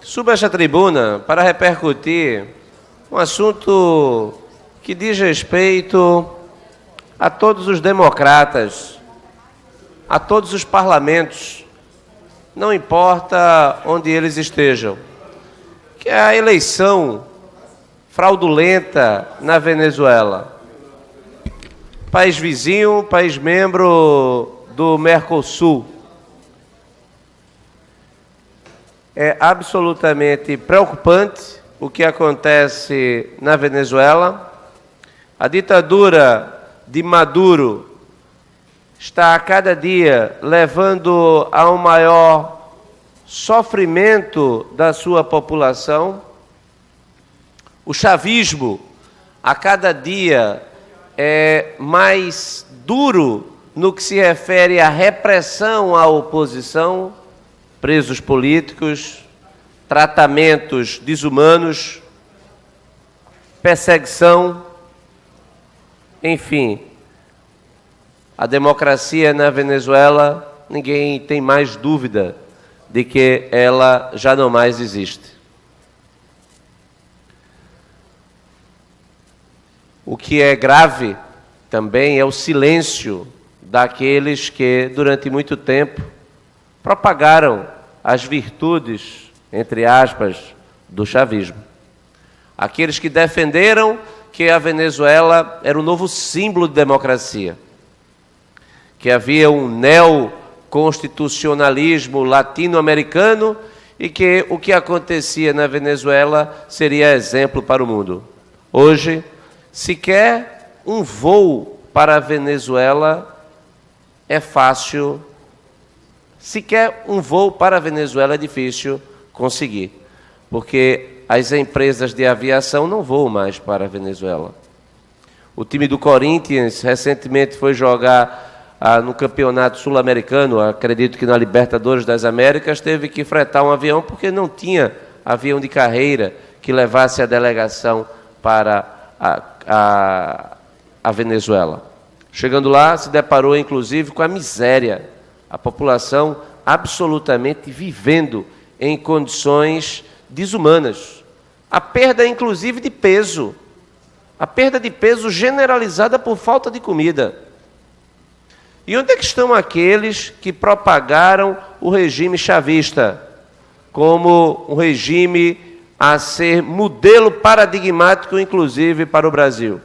Subo a esta tribuna para repercutir um assunto que diz respeito a todos os democratas, a todos os parlamentos, não importa onde eles estejam, que é a eleição fraudulenta na Venezuela. País vizinho, país membro do Mercosul. É absolutamente preocupante o que acontece na Venezuela. A ditadura de Maduro está a cada dia levando a um maior sofrimento da sua população. O chavismo, a cada dia, é mais duro no que se refere à repressão à oposição, presos políticos, tratamentos desumanos, perseguição, enfim. A democracia na Venezuela, ninguém tem mais dúvida de que ela já não mais existe. O que é grave também é o silêncio daqueles que, durante muito tempo, propagaram as virtudes, entre aspas, do chavismo. Aqueles que defenderam que a Venezuela era o novo símbolo de democracia, que havia um neoconstitucionalismo latino-americano e que o que acontecia na Venezuela seria exemplo para o mundo. Hoje, sequer um voo para a Venezuela é fácil. Sequer um voo para a Venezuela é difícil conseguir, porque as empresas de aviação não voam mais para a Venezuela. O time do Corinthians recentemente foi jogar no campeonato sul-americano, acredito que na Libertadores das Américas, teve que fretar um avião porque não tinha avião de carreira que levasse a delegação para a Venezuela. Chegando lá, se deparou inclusive com a miséria, a população absolutamente vivendo em condições desumanas. A perda, inclusive, de peso. A perda de peso generalizada por falta de comida. E onde é que estão aqueles que propagaram o regime chavista como um regime a ser modelo paradigmático, inclusive, para o Brasil?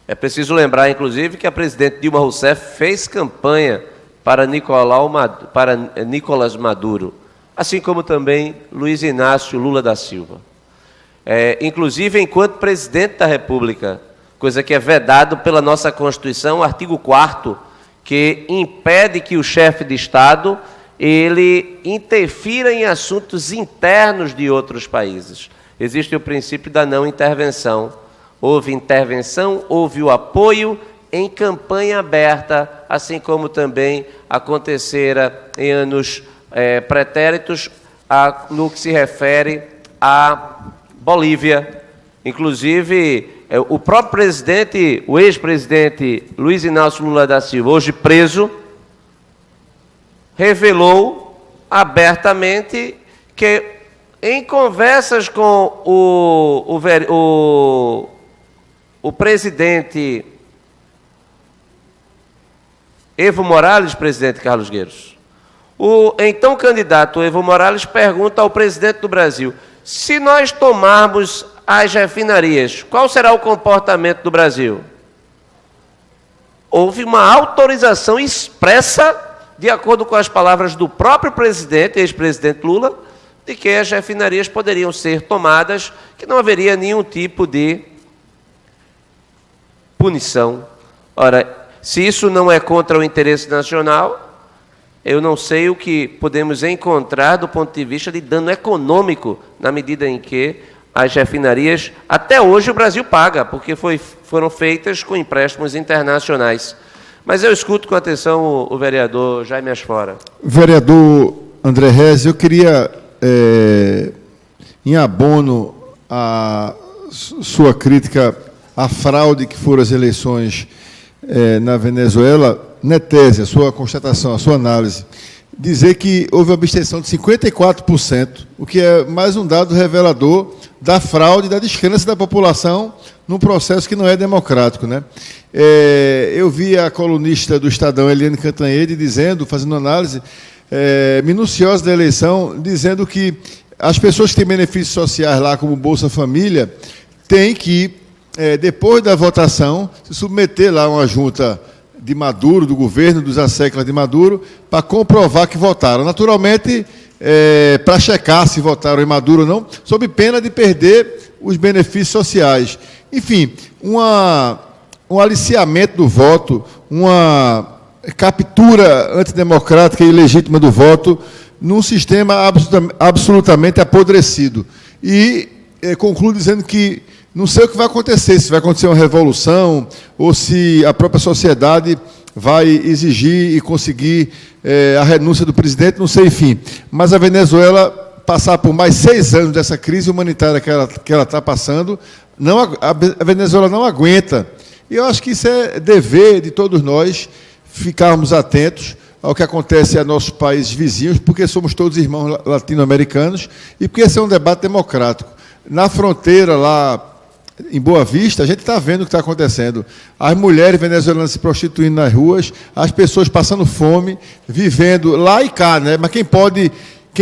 É preciso lembrar, inclusive, que a presidente Dilma Rousseff fez campanha para Nicolás Maduro, assim como também Luiz Inácio Lula da Silva. Inclusive, enquanto presidente da República, coisa que é vedado pela nossa Constituição, o artigo 4º, que impede que o chefe de Estado ele interfira em assuntos internos de outros países. Existe o princípio da não intervenção. Houve intervenção, houve o apoio em campanha aberta, assim como também acontecera em anos pretéritos no que se refere à Bolívia. Inclusive, o próprio presidente, o ex-presidente Luiz Inácio Lula da Silva, hoje preso, revelou abertamente que, em conversas com o presidente Evo Morales, presidente Carlos Gueiros, o então candidato Evo Morales pergunta ao presidente do Brasil: se nós tomarmos as refinarias, qual será o comportamento do Brasil? Houve uma autorização expressa, de acordo com as palavras do próprio presidente, ex-presidente Lula, de que as refinarias poderiam ser tomadas, que não haveria nenhum tipo de punição. Ora, se isso não é contra o interesse nacional, eu não sei o que podemos encontrar do ponto de vista de dano econômico, na medida em que as refinarias, até hoje o Brasil paga, porque foram feitas com empréstimos internacionais. Mas eu escuto com atenção o vereador Jaime Asfora. Vereador André Rez, eu queria, em abono à sua crítica à fraude que foram as eleições na Venezuela, na tese, a sua constatação, a sua análise, dizer que houve uma abstenção de 54%, o que é mais um dado revelador da fraude e da descrença da população num processo que não é democrático, né? Eu vi a colunista do Estadão, Eliane Cantanhede, dizendo, fazendo análise minuciosa da eleição, dizendo que as pessoas que têm benefícios sociais lá, como Bolsa Família, têm que, depois da votação, se submeter lá a uma junta de Maduro, do governo, dos asseclas de Maduro, para comprovar que votaram. Naturalmente, para checar se votaram em Maduro ou não, sob pena de perder os benefícios sociais. Enfim, um aliciamento do voto, uma captura antidemocrática e ilegítima do voto num sistema absolutamente apodrecido. E concluo dizendo que não sei o que vai acontecer, se vai acontecer uma revolução ou se a própria sociedade vai exigir e conseguir a renúncia do presidente, não sei, enfim. Mas a Venezuela passar por mais 6 anos dessa crise humanitária que ela está passando, a Venezuela não aguenta. E eu acho que isso é dever de todos nós ficarmos atentos ao que acontece a nossos países vizinhos, porque somos todos irmãos latino-americanos e porque esse é um debate democrático. Na fronteira, lá em Boa Vista, a gente está vendo o que está acontecendo. As mulheres venezuelanas se prostituindo nas ruas, as pessoas passando fome, vivendo lá e cá, né? Mas quem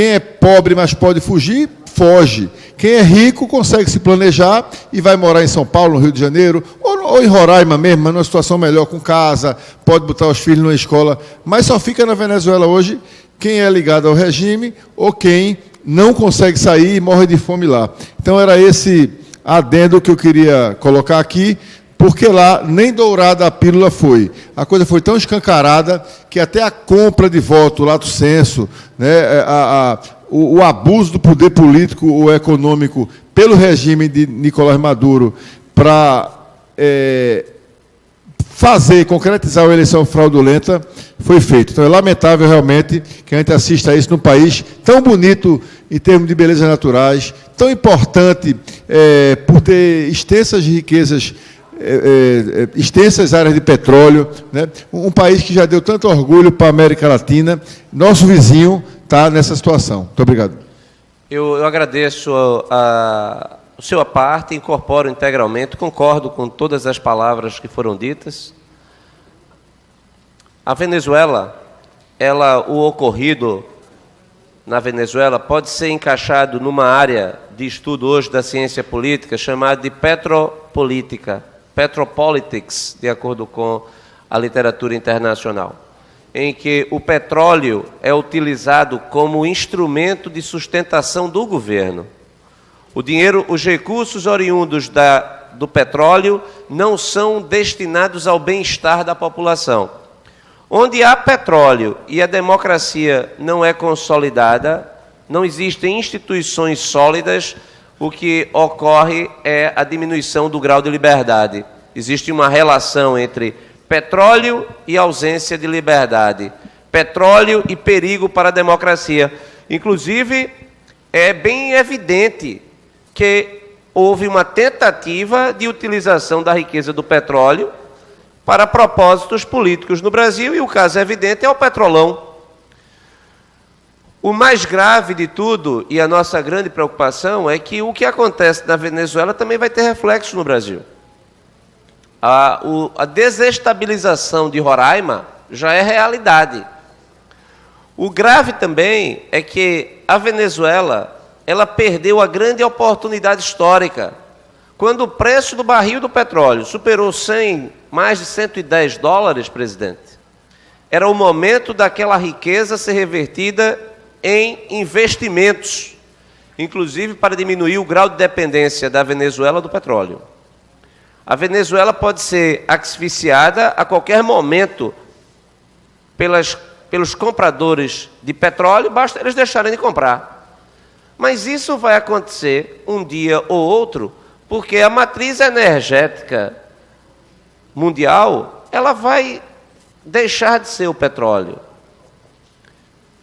é pobre, mas pode fugir, foge. Quem é rico consegue se planejar e vai morar em São Paulo, no Rio de Janeiro, ou em Roraima mesmo, mas numa situação melhor, com casa, pode botar os filhos numa escola. Mas só fica na Venezuela hoje quem é ligado ao regime ou quem não consegue sair e morre de fome lá. Então era esse adendo que eu queria colocar aqui, porque lá nem dourada a pílula foi. A coisa foi tão escancarada que até a compra de voto, o lato sensu, né, o abuso do poder político ou econômico pelo regime de Nicolás Maduro para concretizar uma eleição fraudulenta foi feito. Então é lamentável realmente que a gente assista a isso num país tão bonito em termos de belezas naturais, tão importante por ter extensas riquezas, extensas áreas de petróleo, né? Um país que já deu tanto orgulho para a América Latina, nosso vizinho está nessa situação. Muito obrigado. Eu agradeço a sua parte, incorporo integralmente, concordo com todas as palavras que foram ditas. A Venezuela, o ocorrido na Venezuela pode ser encaixado numa área de estudo hoje da ciência política chamada de petropolítica, petropolitics, de acordo com a literatura internacional, em que o petróleo é utilizado como instrumento de sustentação do governo. O dinheiro, os recursos oriundos do petróleo não são destinados ao bem-estar da população. Onde há petróleo e a democracia não é consolidada, não existem instituições sólidas, o que ocorre é a diminuição do grau de liberdade. Existe uma relação entre petróleo e ausência de liberdade, petróleo e perigo para a democracia. Inclusive, é bem evidente que houve uma tentativa de utilização da riqueza do petróleo para propósitos políticos no Brasil, e o caso evidente é o Petrolão. O mais grave de tudo, e a nossa grande preocupação, é que o que acontece na Venezuela também vai ter reflexo no Brasil. A desestabilização de Roraima já é realidade. O grave também é que a Venezuela, ela perdeu a grande oportunidade histórica. Quando o preço do barril do petróleo superou mais de 110 dólares, presidente, era o momento daquela riqueza ser revertida em investimentos, inclusive para diminuir o grau de dependência da Venezuela do petróleo. A Venezuela pode ser asfixiada a qualquer momento pelos compradores de petróleo, basta eles deixarem de comprar. Mas isso vai acontecer um dia ou outro, porque a matriz energética mundial, ela vai deixar de ser o petróleo,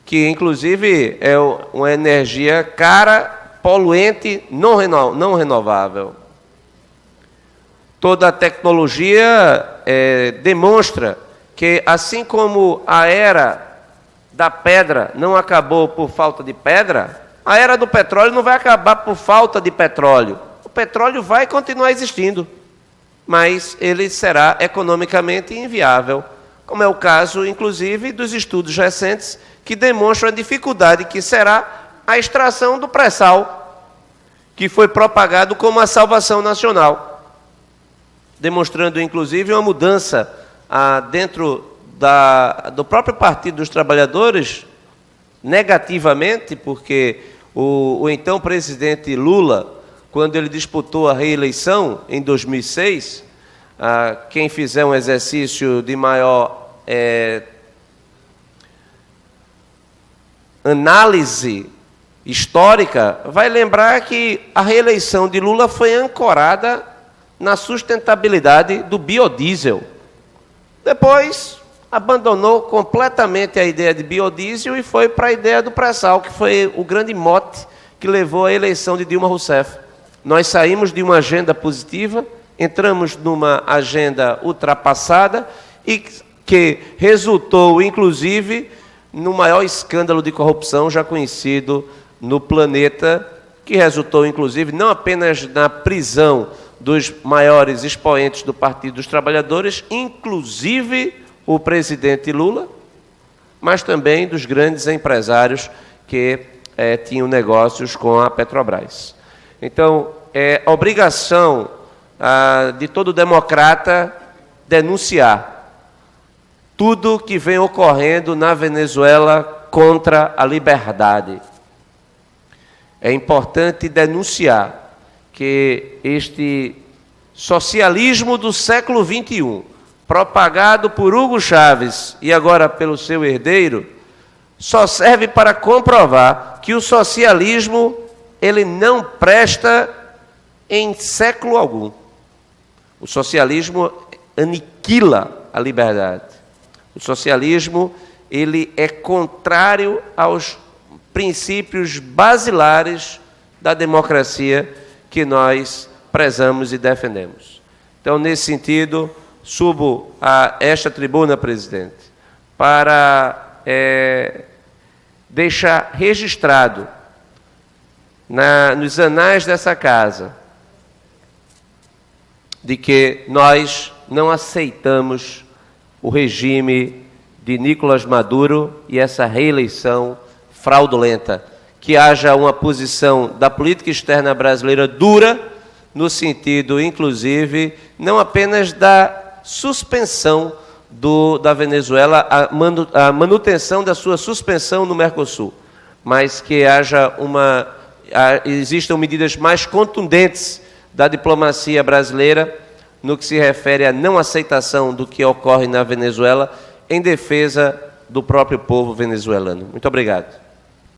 que inclusive é uma energia cara, poluente, não renovável. Toda a tecnologia demonstra que, assim como a era da pedra não acabou por falta de pedra, a era do petróleo não vai acabar por falta de petróleo. O petróleo vai continuar existindo, mas ele será economicamente inviável, como é o caso, inclusive, dos estudos recentes que demonstram a dificuldade que será a extração do pré-sal, que foi propagado como a salvação nacional, demonstrando, inclusive, uma mudança dentro do próprio Partido dos Trabalhadores, negativamente, porque o então presidente Lula, quando ele disputou a reeleição em 2006, quem fizer um exercício de maior análise histórica, vai lembrar que a reeleição de Lula foi ancorada na sustentabilidade do biodiesel. Depois, abandonou completamente a ideia de biodiesel e foi para a ideia do pré-sal, que foi o grande mote que levou à eleição de Dilma Rousseff. Nós saímos de uma agenda positiva, entramos numa agenda ultrapassada e que resultou, inclusive, no maior escândalo de corrupção já conhecido no planeta, que resultou, inclusive, não apenas na prisão dos maiores expoentes do Partido dos Trabalhadores, inclusive o presidente Lula, mas também dos grandes empresários que tinham negócios com a Petrobras. Então, é obrigação de todo democrata denunciar tudo que vem ocorrendo na Venezuela contra a liberdade. É importante denunciar que este socialismo do século XXI, propagado por Hugo Chávez e agora pelo seu herdeiro, só serve para comprovar que o socialismo ele não presta em século algum. O socialismo aniquila a liberdade. O socialismo ele é contrário aos princípios basilares da democracia que nós prezamos e defendemos. Então, nesse sentido, subo a esta tribuna, presidente, para deixar registrado nos anais dessa casa de que nós não aceitamos o regime de Nicolás Maduro e essa reeleição fraudulenta, que haja uma posição da política externa brasileira dura, no sentido, inclusive, não apenas da suspensão da Venezuela, a manutenção da sua suspensão no Mercosul, mas que existam medidas mais contundentes da diplomacia brasileira no que se refere à não aceitação do que ocorre na Venezuela em defesa do próprio povo venezuelano. Muito obrigado.